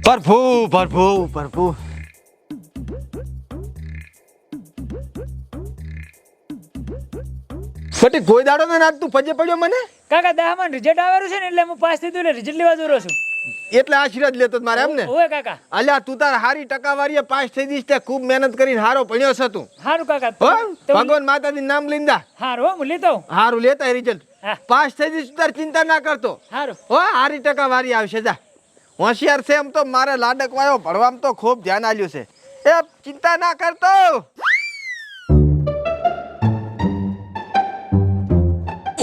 પ્રભુ પ્રભુ પ્રભુ બટી કોઈ દાડો ને આજ તું પજે પડ્યો મને કાકા 10 માં રિઝલ્ટ આવેલું છે ને એટલે હું પાસ થઈ ગયો એટલે રિઝલ્ટ લેવા જતો છું. એટલે આશીર્વાદ લેતો મારે એમ ને ઓય કાકા અલ્યા તું તાર હારી ટકાવારીએ પાસ થઈ દીસ તે ખૂબ મહેનત કરીને હારો ભણ્યો છે તું હારું કાકા હો ભગવાન માતાજીનું નામ લઈને દા હારું હો હું લેતો હારું લેતા રિઝલ્ટ હા. પાસ થઈ દીસ તાર ચિંતા ના કરતો હારું હો હારી ટકાવારી આવશે જા હોશિયાર છે એમ તો મારે લાડક વાયો ભણવામાં તો ખૂબ ધ્યાન આલ્યું છે એ ચિંતા ના કરતો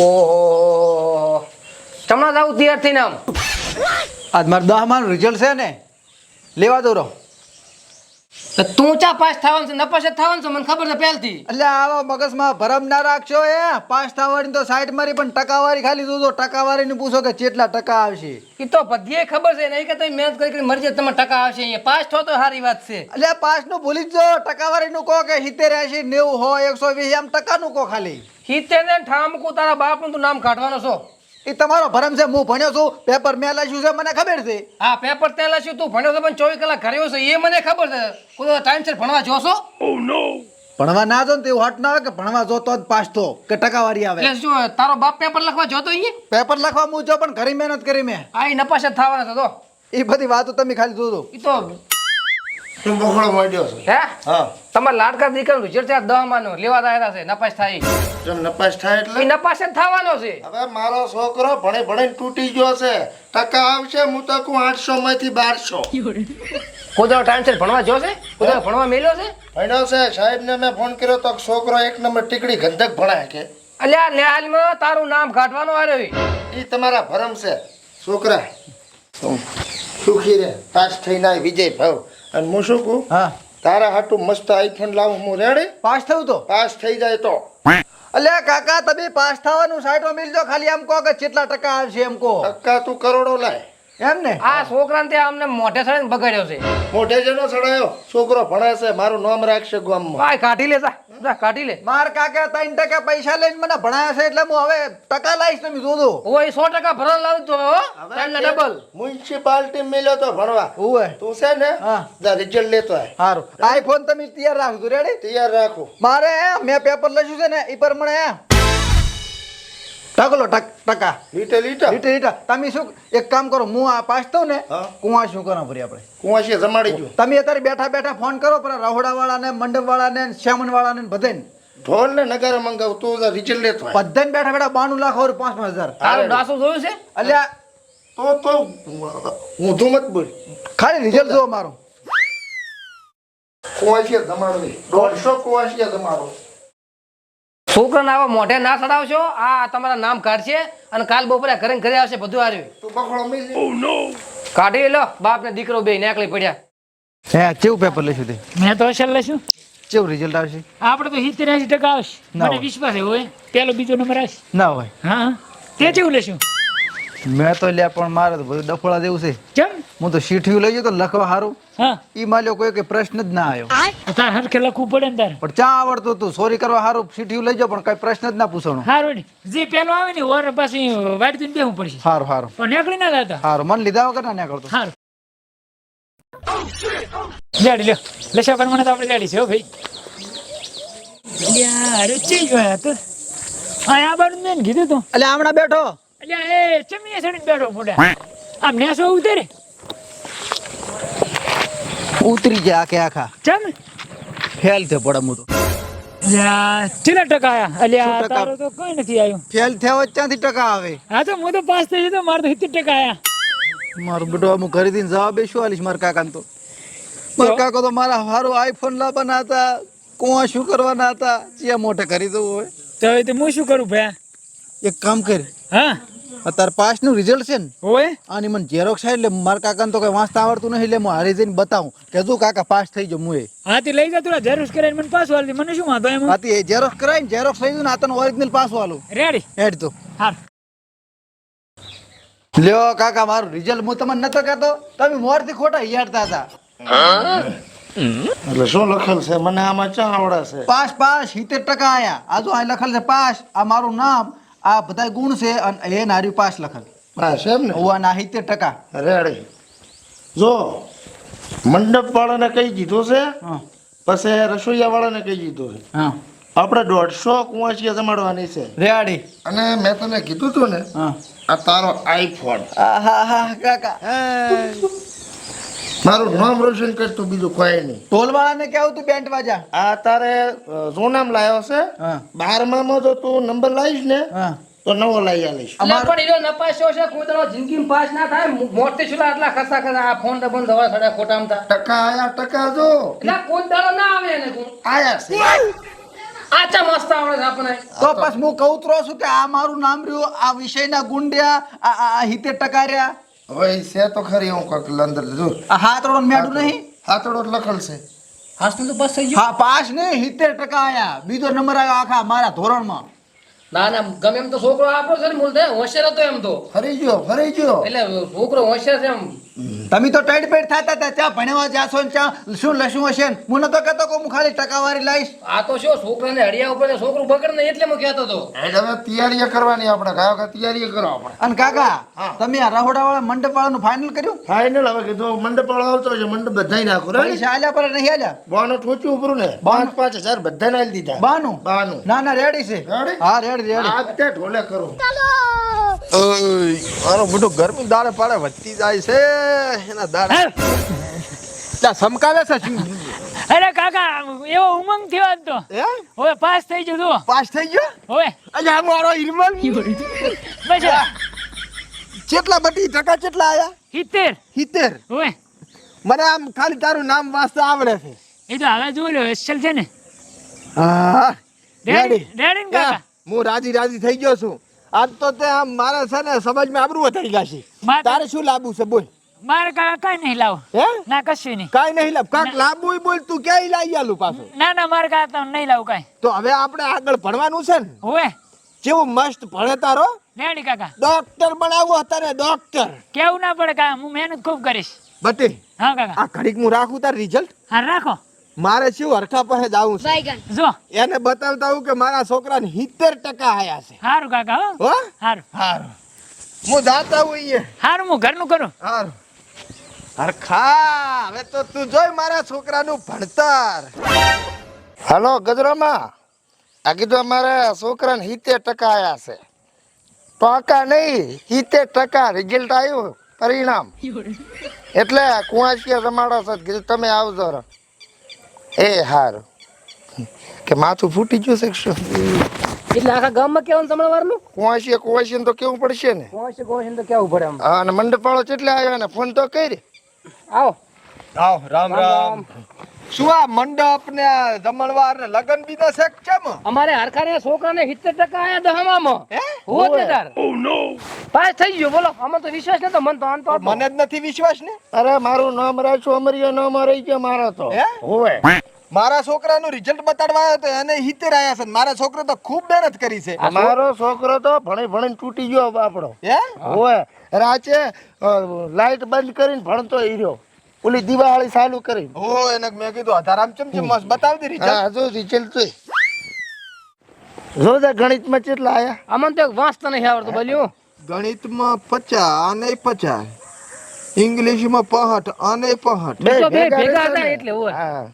ઓહો તમારા આવું તૈયાર થઈને આમ આજ મારે 10 માં રિઝલ્ટ છે ને લેવા દો રહો તો તું ચા પાસ થવાનું છે નપાસ જ થવાનું છે મને ખબર છે પહેલથી. એટલે આવો મગજમાં ભરમ ના રાખશો એ પાસ થવાની તો સાઈડ મારી પણ ટકાવારી ખાલી જોજો ટકાવારીને પૂછો કે કેટલા ટકા આવશે એ તો બધીએ ખબર છે નહીં કે તમે મહેનત કરી મરજે તમારે ટકા આવશે અહીંયા પાસ થો તો સારી વાત છે. એટલે પાસ નું ભૂલી જ જો ટકાવારીનું કહો કે 70 80 90 હોય 120 એમ ટકાનું કહો ખાલી હિતે ને ઠામકું તારા બાપનું તું નામ કાઢવાનો છો. એ તમારો ભરમ છે હું ભણ્યો છું પેપર મેં લાવ્યું છે મને ખબર છે હા પેપર ત્યાં લાશ્યું તું ભણ્યો તો પણ 24 કલાક ઘરે છે એ મને ખબર છે કોઈ ટાઈમસર ભણવા જોશો ભણવા ના જો ને તો એવું હટ ના આવે કે ભણવા જો તો જ પાસ થો કે ટકાવારી આવે એટલે શું તારો બાપ પેપર લખવા જોતો અહીંયા પેપર લખવા હું જો પણ ઘણી મહેનત કરી મેં આ ઈ નપાસ જ થવાના છે તો એ બધી વાતો તમે ખાલી જોજો એ તો તું બખડો મળ્યો છે હે હા તમારા લાડકા દીકરાનું રિઝલ્ટ છે 10 માનો લેવા આવ્યા છે નપાસ થાય જો નપાસ થાય એ એટલે નપાસ જ થવાનો છે. હવે મારો છોકરો ભણે ભણીને તૂટી ગયો છે ટકા આવશે હું તો કહું 800 માંથી 1200 કોઈ ટાઈમસર ભણવા જોશે કોઈ ભણવા મેલ્યો છે ભણ્યો છે સાહેબને મેં ફોન કર્યો તો છોકરો એક નંબર ટીકડી ગંધક ભણાય કે અલ્યા નેહાલમાં તારું નામ કાઢવાનો આવ્યો ઈ તમારા ભરમ છે છોકરા સુખી રે પાસ થઈને આવી વિજય ભાવ અને હું શું કહું હા તારા હાટું મસ્ત આઈફોન લાવું હું રેડી પાસ થયું તો પાસ થઈ જાય તો અલ્યા કાકા તમે પાસ થવાનું સાઈડમાં મિલજો ખાલી એમ કહો કે કેટલા ટકા આવશે એમ કહો ટકા તું કરોડો લાય એમ ને આ છોકરાને તે અમને મોઢે સળે બગાડ્યો છે મોઢે જેનો ચડાયો છોકરો ભણે છે મારું નામ રાખશે ગામમાં ભાઈ કાઢી લે જા કાઢી લે માર કાકા 3% પૈસા લઈને મને ભણાયા છે એટલે હું હવે ટકા લાવીશ તમે જોજો ઓય 100% ભરવા લાવું તો ટાઈમ ડબલ મ્યુનિસિપાલિટી મેલ્યો તો ભણવા ઓય તું છે ને હા જા રિઝલ્ટ લેતો આય સારું આઈફોન તમે તૈયાર રાખજો રેડી તૈયાર રાખો મારે મેં પેપર લખ્યું છે ને એ પ્રમાણે ટકલો ટકા લીટે લીટા લીટર તમે શું એક કામ કરો હું આ પાસ થઉં ને હા. કુવા શું કરો ફરી આપણે કુવાશી જમાડી ગયો તમે અત્યારે બેઠા બેઠા ફોન કરો પર રહોડા વાળાને મંડપ વાળાને શ્યામન વાળાને બધાને ઢોલ ને નગારા મંગાવ તું જા રિઝલ્ટ લેતો આય બધાને બેઠા બેઠા 92 લાખ ઓર 5,000 તારું ડાસુ જોયું છે અલ્યા તો ઊંધું મત બોલ ખાલી રિઝલ્ટ જો મારું કુવાશી જમાડવી 150 કુવાશી જમાડો છોકરાને આવા મોઢે ના ચડાવશો આ તમારા નામ કાઢશે અને કાલ બપોરે ઘરે ઘરે આવશે બધું આવ્યું તું બખડો મિલ કાઢી લો બાપ ને દીકરો બે નેકળી પડ્યા હે કેવું પેપર લખ્યું તે મેં તો અસલ લઈશું કેવું રિઝલ્ટ આવશે આપણે તો 70-80% આવશે ના મને હોય. વિશ્વાસ છે હોય પહેલો બીજો નંબર આવશે ના હોય હા તે કેવું લેશું મેં તો લ્યા પણ મારે તો બધું ડફોળા જેવું છે કેમ હું તો શીઠિયું લઈ ગયો તો લખવા સારું હા ઈ માલ્યો કોઈ કે પ્રશ્ન જ ના આવ્યો તાર હરખે લખવું પડે ને તારે પણ ચા આવડતું હતું સોરી કરવા સારું શીઠિયું લઈ જાઓ પણ કઈ પ્રશ્ન જ ના પૂછવાનો હારું ને જે પેલો આવે ને ઓર પાછી વાડી દઈને બેહવું પડશે સારું સારું પણ નીકળી ના જતા સારું મને લીધા વગર ના નીકળતો હારું જાડી લ્યો લસા પણ મને તો આપણે જાડી છે હો ભાઈ યાર ચી ગયા તો આ બાર મેં કીધું તું એટલે હમણાં બેઠો અલ્યા એ ચમીએ સડીને બેઠો ફોડા આમ નેસો ઉતરે ઉતરી જાય આખે આખા ચમ ફેલ થયો પડે હું તો અલ્યા કેટલા ટકા આયા અલ્યા 100% તારો તો કોઈ નથી આવ્યું ફેલ થયો ક્યાંથી ટકા આવે હા તો હું તો પાસ થઈ જતો મારે તો 70% આયા મારું બેટો હું ઘરે દઈને જવાબ શું આલીશ મારા કાકાને તો મારા કાકા તો મારા સારું આઈફોન લાવવાના હતા કોવા શું કરવાના હતા ચિયા મોટે કરી દઉં હોય તો હવે તો હું શું કરું ભાઈ એક કામ કર હા અત્યારે પાસ નું રિઝલ્ટ છે ને હોય આની મને ઝેરોક્ષ એટલે મારા કાકાને તો કઈ વાંચતા આવડતું નહીં એટલે હું હારી જઈને બતાવું કે જો કાકા પાસ થઈ ગયો હું એ હાથી લઈ જા થોડા ઝેરોક્ષ કરાવીને મને પાસ વાળી મને શું વાંધો એમ આથી એ ઝેરોક્ષ કરાવીને ઝેરોક્ષ લઈ જઈને આ તને ઓરિજિનલ પાસ વાલું રેડી હેડ તો હાર લ્યો કાકા મારું રિઝલ્ટ હું તમને નતો કહેતો તમે મોરથી ખોટા હિયાડતા હતા એટલે શું લખેલ છે મને આમાં ચા આવડે છે પાસ પાસ 70% આયા આ જો આ લખેલ છે પાસ આ મારું નામ આ બધા ગુણ છે અને એ નાર્યું પાસ લખેલ હા છે એમ ને ઓવા ના 70% રેડી જો મંડપ વાળાને કહી દીધું છે, હા પછી રસોઈયા વાળાને કહી દીધું છે. હા આપણે 150 કુંવાસીયા જમાડવાની છે. રેડી અને મેં તને કીધું તું ને, હા આ તારો આઈફોન. આહા કાકા મારું નામ રોશન કરતું, બીજું કોઈ નહીં. ટોલવાળાને કેવું તું બેન્ટ વાજા આ તારે સોનામ લાવ્યો છે. હા 12માં જો તું નંબર લાવીશ ને હા તો નવો લઈ આવીશ. અમાર પણ ઈરો નપાસ્યો છે, કોઈ દાડો જિંદગીમાં પાસ ના થાય. મોટી છુલા આટલા ખર્ચા કરે, આ ફોન ડબલ દવા સડા ખોટામાં તા. ટકા આયા, ટકા જો એટલે કોઈ દાડો ના આવે એને તું. આયા છે. આચા મસ્ત આવડે છે આપણે. તો પછી હું કહું તો છું કે આ મારું નામ રહ્યું, આ વિષયના ગુંડ્યા, આ 70% રહ્યા, હવે ઈ છે તો ખરી. હું કોક અંદર જો આ હાથ રોડ મેડું નહીં, હાથડો લખલ છે. હાસનું તો બસ થઈ ગયું. હા પાસ નહીં 70% આયા, બીજો નંબર આવ્યો આખા મારા ધોરણમાં. ના ના, ગમે એમ તો છોકરો આપણો છે ને, મૂળ થાય હોશિયાર હતો એમ તો. ફરી ગયો, ફરી ગયો. એટલે છોકરો હોશિયાર છે એમ. તમે તો ટાઈટ પેટ થતા હતા, ત્યાં ભણવા જાશો ને ત્યાં શું લશું હશે ને. હું નતો કહેતો કે હું ખાલી ટકાવારી લાવીશ. આ તો શું છોકરાને હડિયા ઉપર છોકરું બગડ ને એટલે હું કહેતો હતો. એટલે હવે તૈયારી કરવાની આપણે. કયો કે તૈયારી કરો આપણે. અને કાકા તમે આ રહોડા વાળા મંડપ વાળાનું ફાઇનલ કર્યું? ફાઇનલ હવે કીધું મંડપ વાળો આવતો છે, મંડપ બધાય નાખો. પૈસા આલ્યા પર નહીં આલ્યા? બાનું ઠોચ્યું ઉપરું ને 5,000 બધાને આલી દીધા. બાનું બાનું. ના ના રેડી છે. Ready? હા રેડી રેડી. આ તે ઢોલે કરો. મારો મોટો ગરમી દાડે પાડે વધતી જાય છે એના દાડે ત્યાં સમકાવે છે શું? અરે કાકા એવો ઉમંગ થયો આજ તો. હે હવે પાસ થઈ ગયો તું. પાસ થઈ ગયો? હવે અલ્યા મારો ઈરમન બસ કેટલા બટી ટકા કેટલા આયા? 70. 70. હવે મને આમ ખાલી તારું નામ વાંચતા આવડે છે. એ તો હવે જોઈ લો એસલ છે ને. હા રેડી રેડી ને કાકા. હું રાજી રાજી થઈ ગયો છું. આજ તો તે આમ મારે છે ને સમજમાં આબરૂ વધારી ગાશે. મારે- તારે શું લાવવું છે બોલ? મારે કાકા કઈ નહીં લાવો. હે ના કશું નહીં. કાઈ નહીં લાવ. કાક લાવવું બોલ. તું ક્યાંય લાવી આલું પાછું. ના ના મારે કાકા તો નહીં લાવું કઈ. તો હવે આપણે આગળ ભણવાનું છે ને. હવે કેવું મસ્ત ભણે તારો. રેડી કાકા. ડોક્ટર બનાવવું અત્યારે ડોક્ટર. કેવું ના પડે કાકા, હું મહેનત ખૂબ કરીશ. બટી હા કાકા. આ ઘડીક હું રાખું તાર રિઝલ્ટ. હા રાખો. મારે શું હરખા પાસે જવું છે. જો એને બતાવતા હું કે મારા છોકરાને 70% આયા છે. સારું કાકા. હો હો સારું હારું હું જાતા હું અહીંયા. સારું હું ઘરનું કરું. હારું હરખા હવે તો તું જોઈ મારા છોકરાનું ભણતર. હાલો ગજરામાં, આ કીધું અમારા છોકરાને 70% આયા છે. ટકા નહીં, 70% રિઝલ્ટ આવ્યું, પરિણામ. એટલે કુંવાસીયા જમાડો છે. કીધું તમે આવજો રો. એ હારું. કે માથું ફૂટી ગયું છે કે શું? એટલે આખા ગામમાં કેવું સંભળવાનું? કુંવાસીયા તો કેવું પડશે ને. કોણ તો કેવું પડે આમ. હા, અને મંડપ વાળો કેટલે આવ્યો ને ફોન તો કરી. આવો. આવ રામ રામ. શું આ મંડપ ને આ જમણવાર ને લગન બી છે કેમ? અમારે હરખાને છોકરાને 70% આયા દહમામાં. હે હોત ને તાર. પાસ થઈ ગયો બોલો. આમાં તો વિશ્વાસ નતો, મન તો આમ તો હતો. મને જ નથી વિશ્વાસ ને. અરે મારું નામ રાખ્યું, અમરિયો નામ રહી ગયો મારો તો. હે? હોવે. મારા છોકરાનું રિઝલ્ટ બતાડવા આવ્યો તો એને 70 આયા છે. મારા છોકરો તો ખૂબ મહેનત કરી છે. મારો છોકરો તો ભણી ભણીને તૂટી ગયો બાપડો. હે હોવે. રાચે લાઈટ બંધ કરીને ભણતો હીર્યો. ઓલી દિવાળી ચાલુ કરી. ઓ એને મેં કીધું આધારામ ચમચમ મસ્ત બતાવી દે રિઝલ્ટ. હા જો રિઝલ્ટ તો જોજે ગણિતમાં કેટલા આયા. આમાં તો વાંચતા નહીં આવડતું બોલ્યું. ગણિતમાં 50 અને 50, ઇંગ્લિશમાં 65 અને 65. તો બે ભેગા રહેતા હતા ને. એટલે હોય. હા.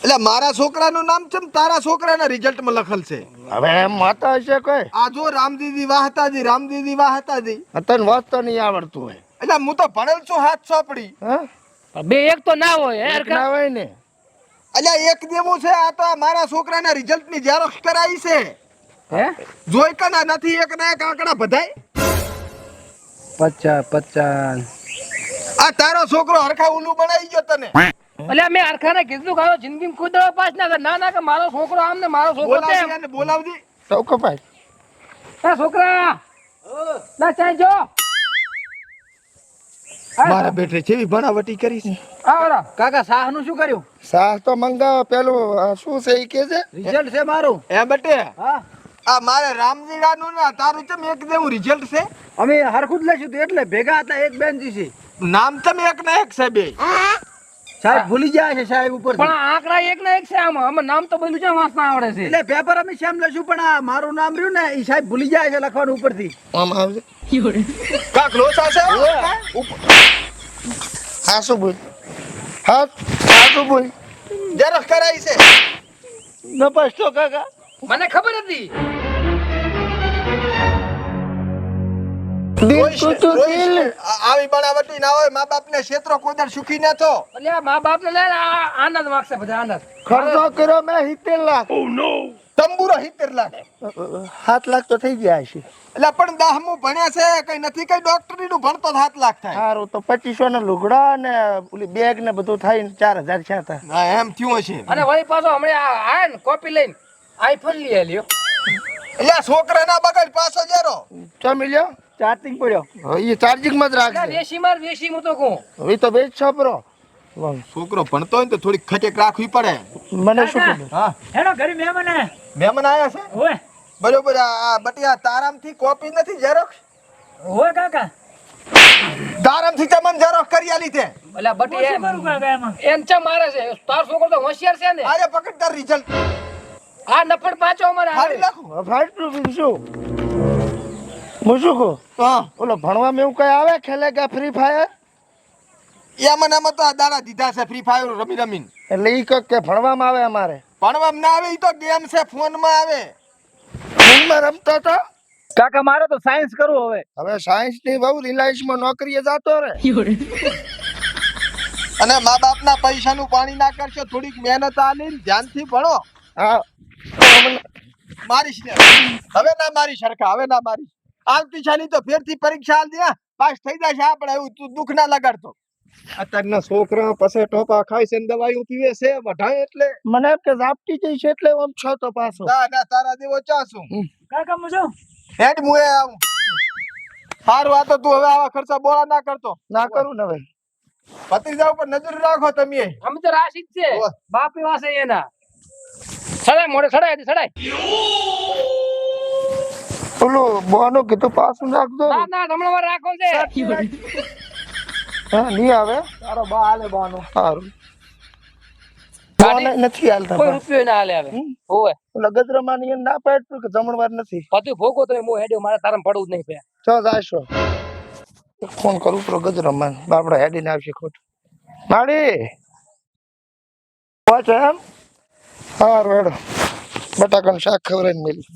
એટલે મારા છોકરાનું નામ છે તારા છોકરાના રિઝલ્ટમાં લખેલ છે. હવે એમ વાતા હશે કોઈ. આ જો રામદીદી વાહતાજી, રામદીદી વાહતાજી. તને વાંચતા નહીં આવડતું હોય. એટલે હું તો ભણેલ છું હાથ ચોપડી. હા? પણ બે એક તો ના હોય એક ના હોય ને. એટલે એક દેવું છે. આ તો મારા છોકરાના રિઝલ્ટની ઝેરોક્ષ કરાઈ છે. હે જોઈ કના નથી એક ના એક આંકડા બધાય. 50. આ તારો છોકરો હરખા ઉલ્લુ બનાવી ગયો તને. એટલે મેં હરખાને કીધું કે જિંદગી કોઈ દવા પાસ ના કર. ના ના કે મારો છોકરો આમ ને મારો છોકરો બોલાવજે તેમ. અને બોલાવજે. ટોકો ભાઈ. એ છોકરા ના ચાલ જો. મારા બેટે જેવી ભણાવટી કરી છે. આવરા કાકા શાહનું શું કર્યું? સાસ તો મંગાવો. પેલું શું છે ઈ કે છે? રિઝલ્ટ છે મારું. એ બટે હા આ મારે રામજીરાનું ને તારું ચમ એક જેવું રિઝલ્ટ છે. અમે હરખું જ લઈશું એટલે ભેગા હતા એક બેન છે. નામ ચમ એક ના એક છે બે. સાહેબ ભૂલી જાય છે સાહેબ ઉપર. પણ આ આંકડા એક ના એક છે. આમાં નામ તો બધું છે વાંચતા આવડે છે. એટલે પેપર અમે સેમ લઈશું પણ આ મારું નામ રહ્યું ને એ સાહેબ ભૂલી જાય છે લખવાનું ઉપરથી. આમ આવજે. કાક લોસા છે. હા શું બોલ હા શું બોલ ઝેરોક્ષ કરાવી છે નપસ્તો કાકા મને ખબર હતી. દિલ રોઈશ ને, તું રોઈશ દિલ ને. આવી બનાવટી ના હોય મા બાપ ને ક્ષેત્રો કોઈ દર સુખી ના થો એટલે આ મા બાપ ને લઈને આનંદ માગશે બધા આનંદ. ખર્ચો કર્યો મેં 70 લાખ તંબુરો 70 લાખ 7 લાખ તો થઈ ગયા હશે એટલે પણ 10મું ભણ્યા છે કઈ નથી કઈ ડોક્ટરી નું ભણતો 7 લાખ થાય સારું તો 2500 ના લુગડા ને ઓલી બેગ ને બધું થઈને 4000 છે હતા હા એમ થયું હશે અને વળી પાછો હમણાં આ ને કોપી લઈને આઈફોન લઈ આલ્યો. એટલે આ છોકરા ના બગાડ પાછો જરો ચા મિલ્યો ચાર્જિંગ પડ્યો એ ચાર્જિંગ માં જ એટલે રાખજે વેસી હું તો કહું. એ તો બેચ છોપરો છોકરો ભણતો હોય ને તો થોડીક ખટેક રાખવી પડે મને શું કાકા. ખબર હા હેડો ઘરે મહેમાન આયા. મહેમાન આયા છે ઓય બરોબર આ બટિયા તારામથી કોપી નથી ઝેરોક્ષ ઓય કાકા તારામથી તમને ઝેરોક્ષ કરી આલી તે એટલે હું બટી શું કરું કાકા એમાં એમ ચા મારે છે. તાર છોકરો તો હોશિયાર છે ને. આજે પકડ તાર રિઝલ્ટ આ નફડ પાછો અમારે હારી આવે. નાખું ફાટલું શું હું શું કહું હા ઓલો ભણવામાં એવું કઈ આવે ખેલેગા ફ્રી ફાયર એમાં નામાં તો આ દાડા દીધા છે ફ્રી ફાયર રમી રમીને એટલે ઈ કહે કે ભણવામાં આવે અમારે ભણવામાં ના આવે ઈ તો ગેમ છે ફોનમાં આવે ફોનમાં રમતો તો કાકા મારે તો સાયન્સ કરવું હવે હવે સાયન્સ ની બહુ રિલાયન્સ માં નોકરીએ જાતો રે અને મા બાપના પૈસાનું પાણી ના કરશો થોડીક મહેનત આલીને ધ્યાનથી ભણો હા મારીશ ને હવે ના મારી સરખા હવે ના મારી આવતી સાલી તો ફેરથી પરીક્ષા આલ દે પાસ થઈ જશે આપણે એવું તું દુઃખ ના લગાડતો અત્યારના છોકરા પછી ટોપા ખાય છે ને દવાઈઓ પીવે છે વઢાય એટલે મને એમ કે ઝાપટી જઈ છે એટલે આમ છો તો પાછો ના ના તારા દેવો ચાસું કાકા હું જાઉં હેડ મુએ આવું સારું આ તો તું હવે આવા ખર્ચા બોળા ના કરતો ના કરું ને હવે ભત્રીજા ઉપર નજર રાખો તમે અમે તો રાશિદ છે. ઓય. બાપ એવા છે એના. સડાય મોઢે સડાય સડાય. ઓલું બોનું કીધું પાછું નાખજો ના ના હમણાં રાખો છે. હા નહીં આવે તારો બા હાલે બાનો સારું ગાડી? બોને નથી હાલતા કોઈ બા. રૂપિયો ના હાલે આવે. હોવે ઓલા ગજરામાં ની ના પાડતું કે જમણવાર નથી બધું ભોગવો તો હું હેડ્યો મારે તારામાં પડવું જ નહીં પે. ચો જાશો ફોન કરું પેલો ગજરામાં બાપડા હેડીને આવશે ખોટું માડી પહોંચો એમ સારું હેડો બટાકાનું શાક ખવડાવીને મેલી